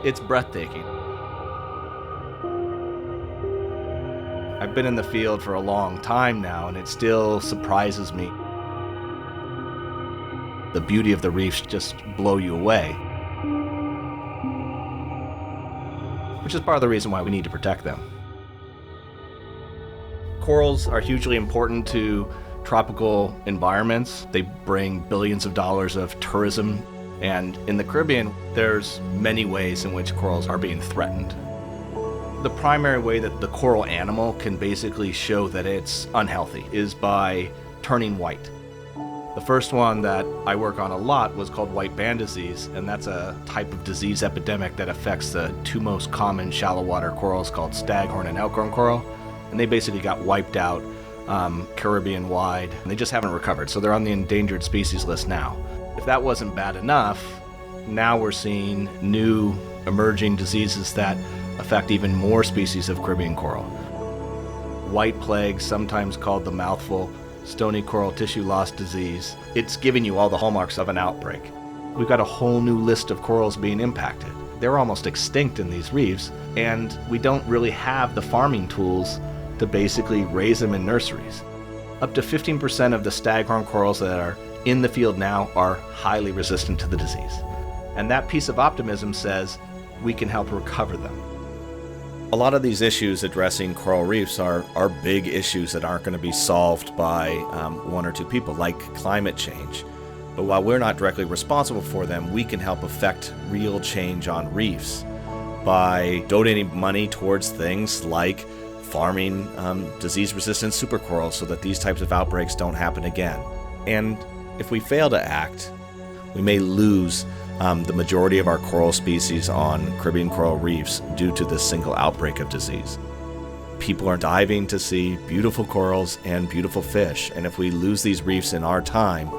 It's breathtaking. I've been in the field for a long time now, and it still surprises me. The beauty of the reefs just blow you away, which is part of the reason why we need to protect them. Corals are hugely important to tropical environments. They bring billions of dollars of tourism, and in the Caribbean, there's many ways in which corals are being threatened. The primary way that the coral animal can basically show that it's unhealthy is by turning white. The first one that I work on a lot was called white band disease, and that's a type of disease epidemic that affects the two most common shallow water corals called staghorn and elkhorn coral, and they basically got wiped out Caribbean-wide, and they just haven't recovered, so they're on the endangered species list now. If that wasn't bad enough, now we're seeing new emerging diseases that affect even more species of Caribbean coral. White plague, sometimes called the mouthful, stony coral tissue loss disease. It's giving you all the hallmarks of an outbreak. We've got a whole new list of corals being impacted. They're almost extinct in these reefs, and we don't really have the farming tools to basically raise them in nurseries. Up to 15% of the staghorn corals that are in the field now are highly resistant to the disease. And that piece of optimism says we can help recover them. A lot of these issues addressing coral reefs are big issues that aren't going to be solved by one or two people, like climate change. But while we're not directly responsible for them, we can help affect real change on reefs by donating money towards things like farming disease-resistant supercorals so that these types of outbreaks don't happen again. And if we fail to act, we may lose the majority of our coral species on Caribbean coral reefs due to this single outbreak of disease. People are diving to see beautiful corals and beautiful fish, and if we lose these reefs in our time,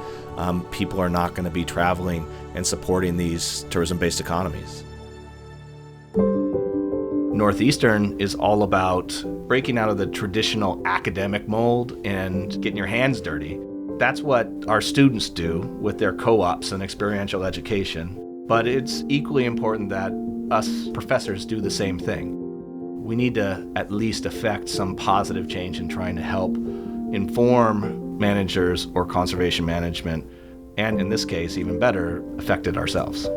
people are not going to be traveling and supporting these tourism-based economies. Northeastern is all about breaking out of the traditional academic mold and getting your hands dirty. That's what our students do with their co-ops and experiential education, but it's equally important that us professors do the same thing. We need to at least affect some positive change in trying to help inform managers or conservation management, and in this case, even better, affect it ourselves.